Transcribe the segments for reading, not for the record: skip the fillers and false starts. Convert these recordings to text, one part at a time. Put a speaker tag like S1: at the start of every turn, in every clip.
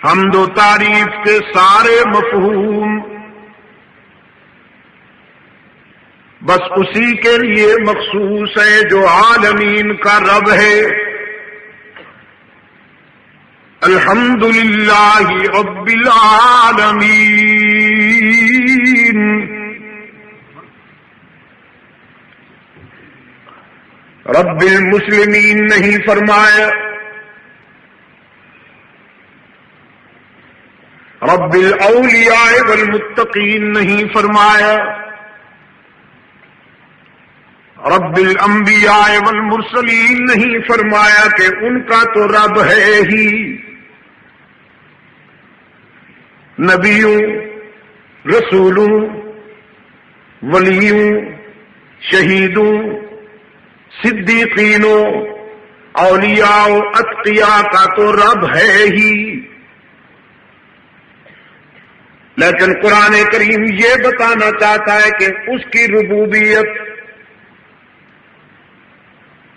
S1: حمد و تعریف کے سارے مفہوم بس اسی کے لیے مخصوص ہے جو عالمین کا رب ہے. الحمدللہ رب العالمین. رب المسلمین نہیں فرمایا، رب الاولیاء والمتقین نہیں فرمایا، رب الانبیاء والمرسلین نہیں فرمایا کہ ان کا تو رب ہے ہی. نبیوں، رسولوں، ولیوں، شہیدوں، صدیقینوں، اولیاء و اتقیاء کا تو رب ہے ہی. لیکن قرآن کریم یہ بتانا چاہتا ہے کہ اس کی ربوبیت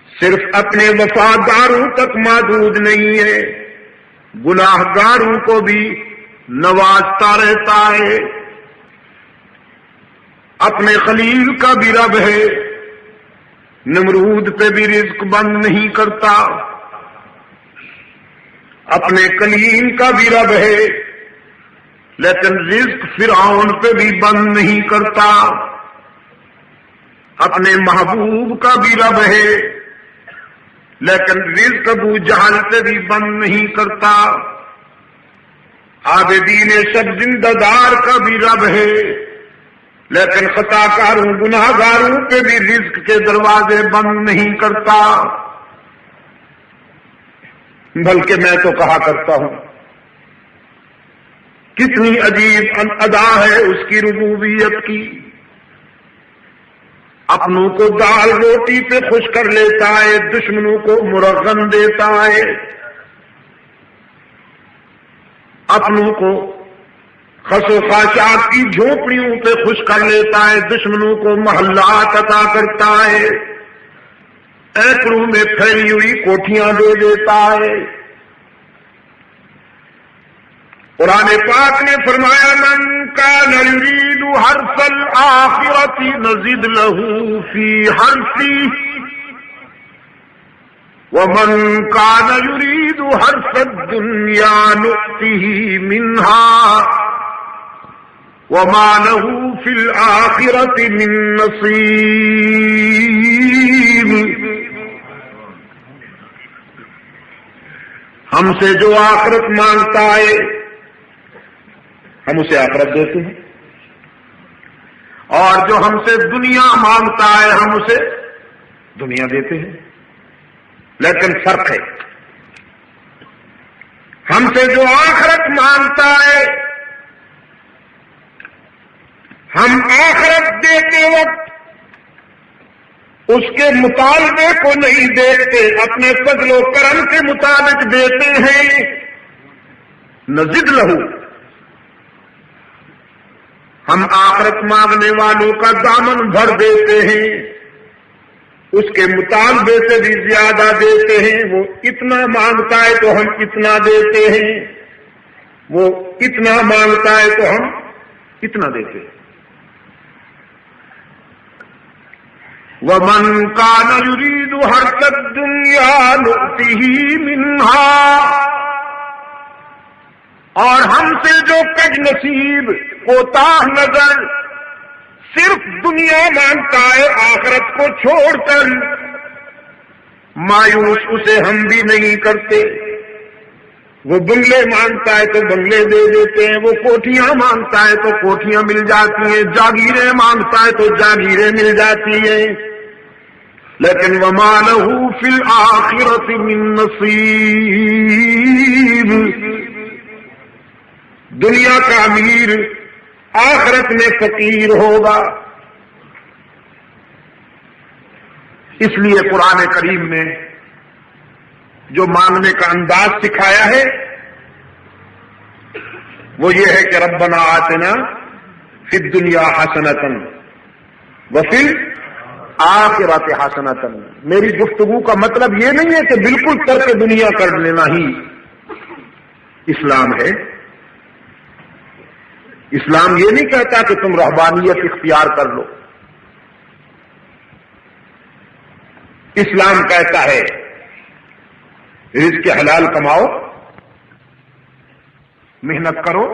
S1: صرف اپنے وفاداروں تک محدود نہیں ہے، گناہگاروں کو بھی نوازتا رہتا ہے. اپنے خلیل کا بھی رب ہے، نمرود پہ بھی رزق بند نہیں کرتا. اپنے کلیم کا بھی رب ہے لیکن رزق فرعون پہ بھی بند نہیں کرتا. اپنے محبوب کا بھی رب ہے لیکن رزق ابو جہل پہ بھی بند نہیں کرتا. عابدین سب زندہ دار کا بھی رب ہے لیکن خطا کاروں گناہگاروں پہ بھی رزق کے دروازے بند نہیں کرتا. بلکہ میں تو کہا کرتا ہوں کتنی عجیب ادا ہے اس کی ربوبیت کی. اپنوں کو دال روٹی پہ خوش کر لیتا ہے، دشمنوں کو مرغن دیتا ہے. اپنوں کو خس و خاشاک کی جھونپڑیوں پہ خوش کر لیتا ہے، دشمنوں کو محلات عطا کرتا ہے. اینکڑوں میں پھیلی ہوئی کوٹھیاں دے دیتا ہے. قرآن پاک نے فرمایا من کان یرید حرث الآخرۃ نزد له فی حرثہ ومن کان یرید حرث الدنیا نؤتہ منہا وما له فی الآخرۃ من نصیب. ہم سے جو آخرت مانگتا ہے ہم اسے آخرت دیتے ہیں، اور جو ہم سے دنیا مانگتا ہے ہم اسے دنیا دیتے ہیں. لیکن فرق ہے، ہم سے جو آخرت مانگتا ہے ہم آخرت دیتے وقت اس کے مطالبے کو نہیں دیتے، اپنے فضل و کرم کے مطابق دیتے ہیں. نزد لہو، ہم آخرت مانگنے والوں کا دامن بھر دیتے ہیں، اس کے مطالبے سے بھی زیادہ دیتے ہیں. وہ اتنا مانگتا ہے تو ہم اتنا دیتے ہیں، وہ اتنا مانگتا ہے تو ہم اتنا دیتے ہیں. وَمَنْ كَانَ يُرِيدُ حَرْثَ الدُّنْيَا نُؤْتِهِ مِنْهَا، اور ہم سے جو کج نصیب کوتاہ نظر صرف دنیا مانگتا ہے آخرت کو چھوڑ کر، مایوس اسے ہم بھی نہیں کرتے. وہ بنگلے مانگتا ہے تو بنگلے دے دیتے ہیں، وہ کوٹھیاں مانگتا ہے تو کوٹھیاں مل جاتی ہیں، جاگیریں مانگتا ہے تو جاگیریں مل جاتی ہیں. لیکن وما لہ فی الآخرۃ من نصیب، دنیا کا امیر آخرت میں فقیر ہوگا. اس لیے قرآن کریم نے جو مانگنے کا انداز سکھایا ہے وہ یہ ہے کہ ربنا آتنا فی الدنیا حسنۃ وفی الآخرۃ حسنۃ. میری گفتگو کا مطلب یہ نہیں ہے کہ بالکل ترک دنیا کر لینا ہی، اسلام ہے؟ اسلام یہ نہیں کہتا کہ تم رہبانیت اختیار کر لو. اسلام کہتا ہے رزق حلال کماؤ، محنت کرو،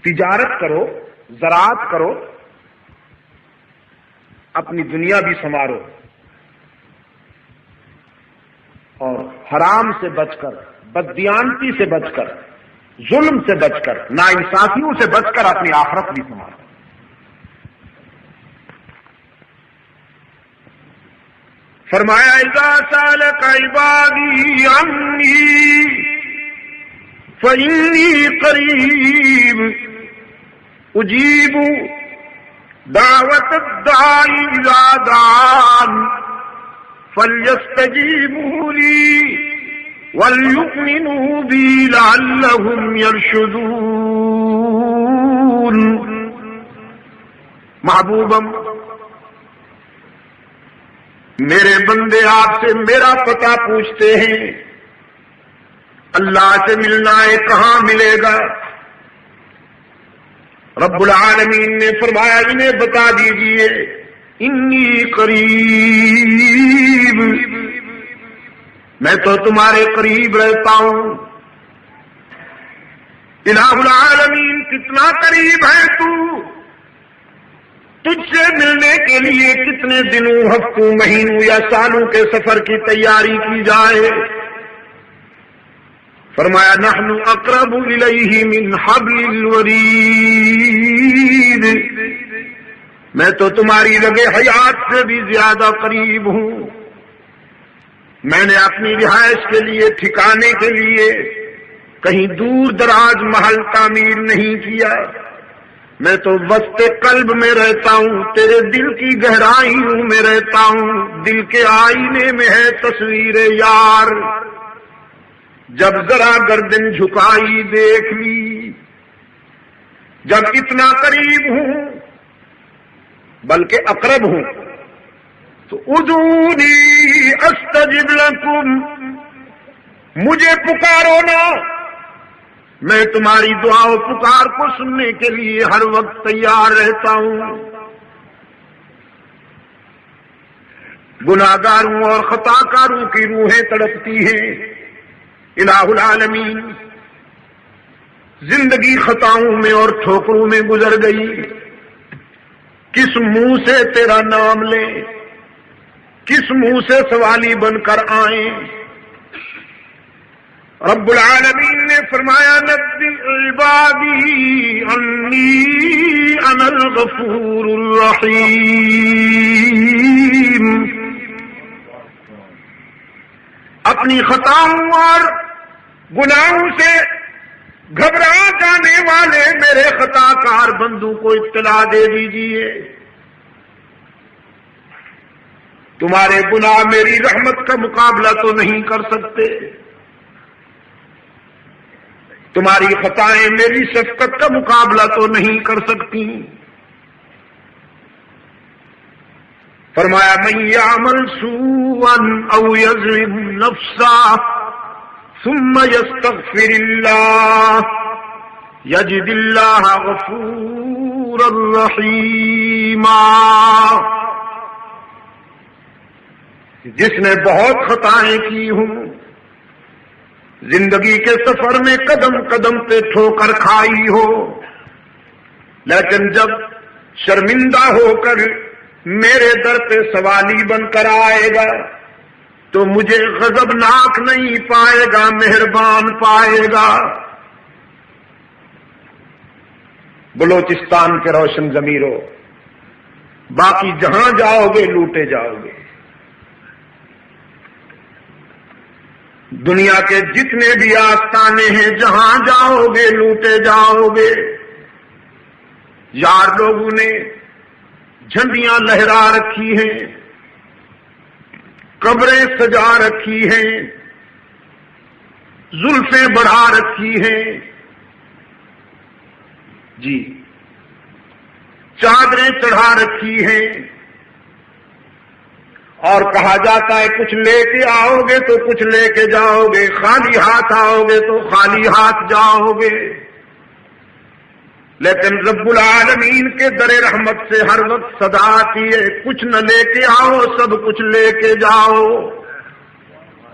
S1: تجارت کرو، زراعت کرو، اپنی دنیا بھی سنوارو، اور حرام سے بچ کر، بددیانتی سے بچ کر، ظلم سے بچ کر، ناانصافیوں سے بچ کر اپنی آخرت بھی سنوارو. فرمایا اذا سالک عبادی عنی فإنی قریب اجیب دعوت الداعی اذا دعان فلیستجیبوا لی ولیؤمنوا بی لعلہم یرشدون. محبوبم، میرے بندے آپ سے میرا پتہ پوچھتے ہیں، اللہ سے ملنا ہے، کہاں ملے گا؟ رب العالمین نے فرمایا انہیں بتا دیجئے انی قریب، میں تو تمہارے قریب رہتا ہوں. الہ العالمین کتنا قریب ہے تو؟ تجھ سے ملنے کے لیے کتنے دنوں، ہفتوں، مہینوں یا سالوں کے سفر کی تیاری کی جائے؟ فرمایا نحن اقرب الیہ من حبل الورید، میں تو تمہاری رگ حیات سے بھی زیادہ قریب ہوں. میں نے اپنی رہائش کے لیے، ٹھکانے کے لیے کہیں دور دراز محل تعمیر نہیں کیا، میں تو وسط قلب میں رہتا ہوں، تیرے دل کی گہرائیوں میں رہتا ہوں. دل کے آئینے میں ہے تصویر یار، جب ذرا گردن جھکائی دیکھ لی. جب اتنا قریب ہوں بلکہ اقرب ہوں تو ادعونی استجب لکم، مجھے پکارو نا، میں تمہاری دعا و پکار کو سننے کے لیے ہر وقت تیار رہتا ہوں. گناہگاروں اور خطاکاروں کی روحیں تڑپتی ہیں. الہ العالمین زندگی خطاؤں میں اور ٹھوکروں میں گزر گئی، کس منہ سے تیرا نام لیں، کس منہ سے سوالی بن کر آئیں؟ رب العالمین نے فرمایا نبی عبادی انی انا الغفور الرحیم. اپنی خطاؤں اور گناہوں سے گھبرا جانے والے میرے خطا کار بندوں کو اطلاع دے دیجیے، تمہارے گناہ میری رحمت کا مقابلہ تو نہیں کر سکتے، تمہاری خطائیں میری شفقت کا مقابلہ تو نہیں کر سکتی. فرمایا من یعمل سوءا او یظلم نفسا ثم یستغفر اللہ یجد اللہ غفورا رحیما. جس نے بہت خطائیں کی ہوں، زندگی کے سفر میں قدم قدم پہ ٹھوکر کھائی ہو، لیکن جب شرمندہ ہو کر میرے در پہ سوالی بن کر آئے گا تو مجھے غضبناک نہیں پائے گا، مہربان پائے گا. بلوچستان کے روشن ضمیروں، باقی جہاں جاؤ گے لوٹے جاؤ گے. دنیا کے جتنے بھی آستانے ہیں جہاں جاؤ گے لوٹے جاؤ گے. یار لوگوں نے جھنڈیاں لہرا رکھی ہیں، قبریں سجا رکھی ہیں، زلفیں بڑھا رکھی ہیں، جی چادریں چڑھا رکھی ہیں، اور کہا جاتا ہے کچھ لے کے آؤ گے تو کچھ لے کے جاؤ گے، خالی ہاتھ آؤ گے تو خالی ہاتھ جاؤ گے، لیکن رب العالمین کے در رحمت سے ہر وقت صدا آتی ہے کچھ نہ لے کے آؤ، سب کچھ لے کے جاؤ،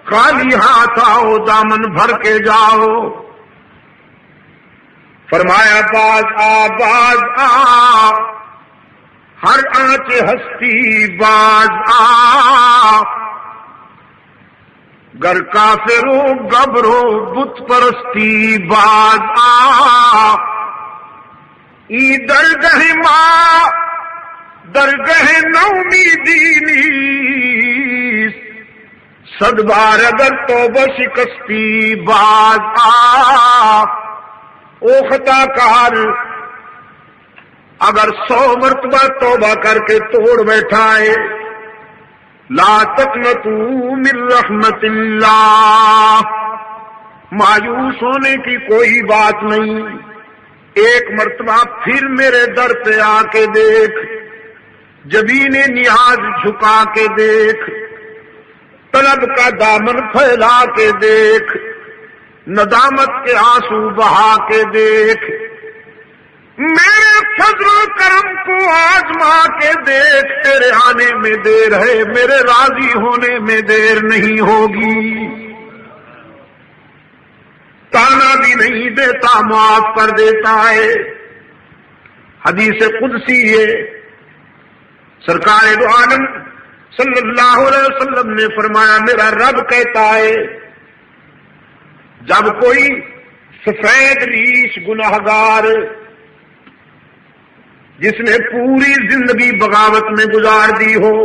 S1: خالی ہاتھ آؤ، دامن بھر کے جاؤ۔ فرمایا باز آ ہر آنچ ہستی باز آ، گر کافرو گبرو بت پرستی باز آ، ای درگہ ماں درگہ نومیدی نیست، صد بار اگر توبہ شکستی باز آ، او خطا کار اگر 100 مرتبہ توبہ کر کے توڑ بیٹھا ہے، لا تقنطوا من رحمت اللہ، مایوس ہونے کی کوئی بات نہیں، ایک مرتبہ پھر میرے در پہ آ کے دیکھ، جبین نیاز جھکا کے دیکھ، طلب کا دامن پھیلا کے دیکھ، ندامت کے آنسو بہا کے دیکھ، میرے فضل و کرم کو آزما کے دیکھ، تیرے آنے میں دیر ہے، میرے راضی ہونے میں دیر نہیں ہوگی، تانا بھی نہیں دیتا معاف کر دیتا ہے۔ حدیث قدسی ہے، سرکار دو عالم صلی اللہ علیہ وسلم نے فرمایا میرا رب کہتا ہے جب کوئی سفید ریش گناہگار جس نے پوری زندگی بغاوت میں گزار دی ہو،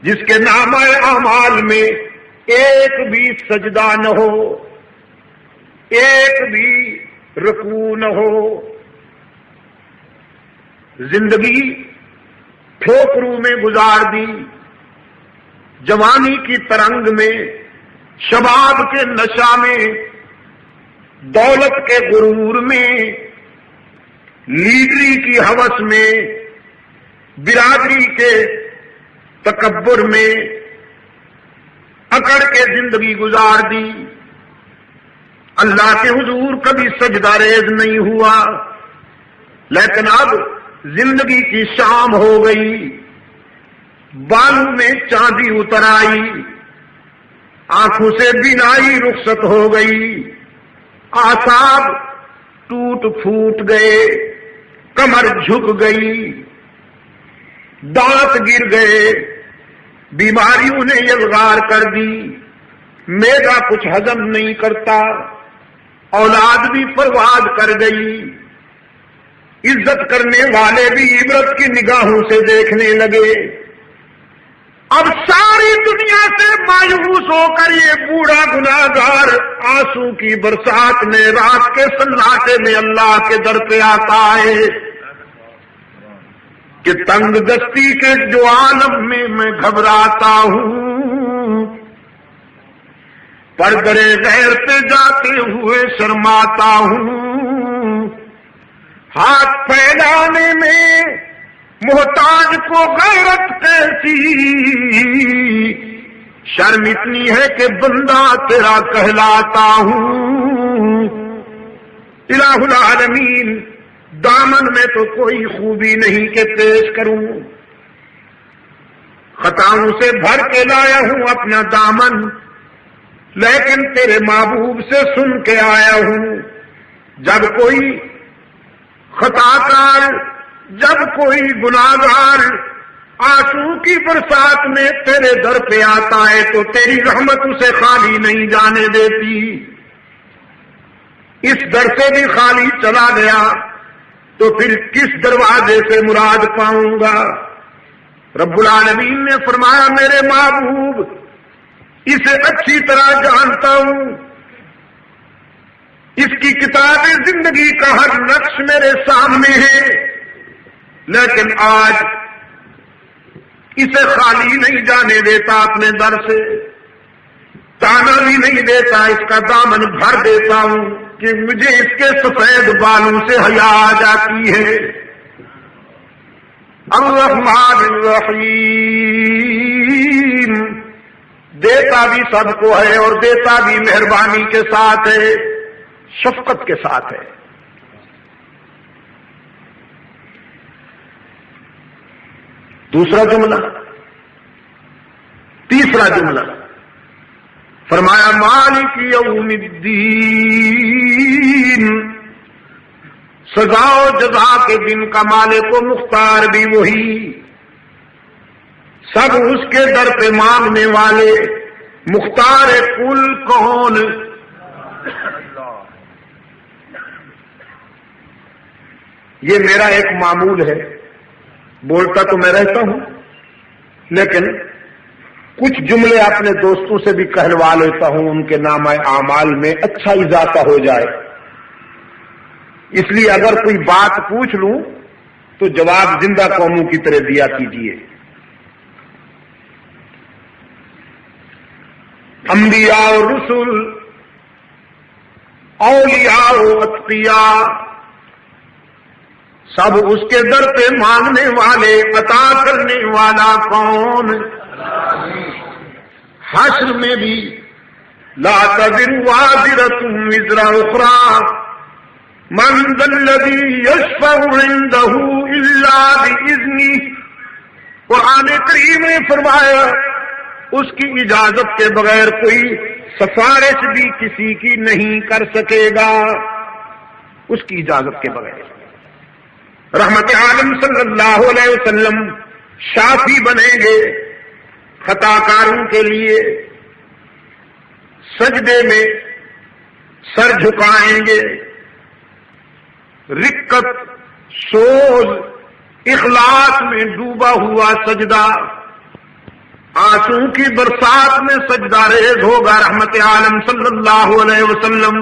S1: جس کے نامہ اعمال میں ایک بھی سجدہ نہ ہو، ایک بھی رکوع نہ ہو، زندگی ٹھوکروں میں گزار دی، جوانی کی ترنگ میں، شباب کے نشہ میں، دولت کے غرور میں، لیڈری کی ہوس میں، برادری کے تکبر میں اکڑ کے زندگی گزار دی، اللہ کے حضور کبھی سجدہ ریز نہیں ہوا، لیکن اب زندگی کی شام ہو گئی، بالوں میں چاندی اتر آئی، آنکھوں سے بینائی رخصت ہو گئی، اعصاب ٹوٹ پھوٹ گئے، کمر جھک گئی، دانت گر گئے، بیماریوں نے یلغار کر دی، میدا کچھ ہضم نہیں کرتا، اولاد بھی برباد کر گئی، عزت کرنے والے بھی عبرت کی نگاہوں سے دیکھنے لگے، اب ساری دنیا سے مایوس ہو کر یہ بوڑھا گناہگار آنسو کی برسات میں رات کے سناٹے میں اللہ کے در پہ آتا ہے کہ تنگ دستی کے جو عالم میں میں گھبراتا ہوں، پر درے غیر پہ جاتے ہوئے شرماتا ہوں، ہاتھ پھیلانے میں محتاج کو غیرت کیسی، شرم اتنی ہے کہ بندہ تیرا کہلاتا ہوں، الہ العالمین دامن میں تو کوئی خوبی نہیں کہ پیش کروں، خطاؤں سے بھر کے لایا ہوں اپنا دامن، لیکن تیرے محبوب سے سن کے آیا ہوں، جب کوئی خطا کار، جب کوئی گناہگار آنسو کی برسات میں تیرے در پہ آتا ہے تو تیری رحمت اسے خالی نہیں جانے دیتی، اس در سے بھی خالی چلا گیا تو پھر کس دروازے سے مراد پاؤں گا؟ رب العالمین نے فرمایا میرے محبوب اسے اچھی طرح جانتا ہوں، اس کی کتاب زندگی کا ہر نقش میرے سامنے ہے، لیکن آج اسے خالی نہیں جانے دیتا اپنے در سے، تانا بھی نہیں دیتا، اس کا دامن بھر دیتا ہوں کہ مجھے اس کے سفید بالوں سے حیا آ جاتی ہے، الرحمن الرحیم، دیتا بھی سب کو ہے اور دیتا بھی مہربانی کے ساتھ ہے، شفقت کے ساتھ ہے۔ دوسرا جملہ، تیسرا جملہ فرمایا مالک یوم الدین، سزا و جزا کے دن کا مالک و مختار بھی وہی، سب اس کے در پہ مانگنے والے، مختار کل کون؟ یہ میرا ایک معمول ہے، بولتا تو میں رہتا ہوں، لیکن کچھ جملے اپنے دوستوں سے بھی کہلوا لیتا ہوں، ان کے نامہ اعمال میں اچھا اضافہ ہو جائے۔ اس لیے اگر کوئی بات پوچھ لوں تو جواب زندہ قوموں کی طرح دیا کیجیے۔ انبیاء و رسول، اولیاء و اتقیاء، سب اس کے در پہ مانگنے والے، عطا کرنے والا کون؟ حشر میں بھی لا تزر وازرة وزر اخرى، من ذا الذی یشفع عنده الا باذنہ، قرآن کریم نے فرمایا اس کی اجازت کے بغیر کوئی سفارش بھی کسی کی نہیں کر سکے گا، اس کی اجازت کے بغیر۔ رحمت عالم صلی اللہ علیہ وسلم شافی بنیں گے خطا کاروں کے لیے، سجدے میں سر جھکائیں گے، رکت، سوز، اخلاص میں ڈوبا ہوا سجدہ، آنسو کی برسات میں سجدہ ریز ہوگا رحمت عالم صلی اللہ علیہ وسلم۔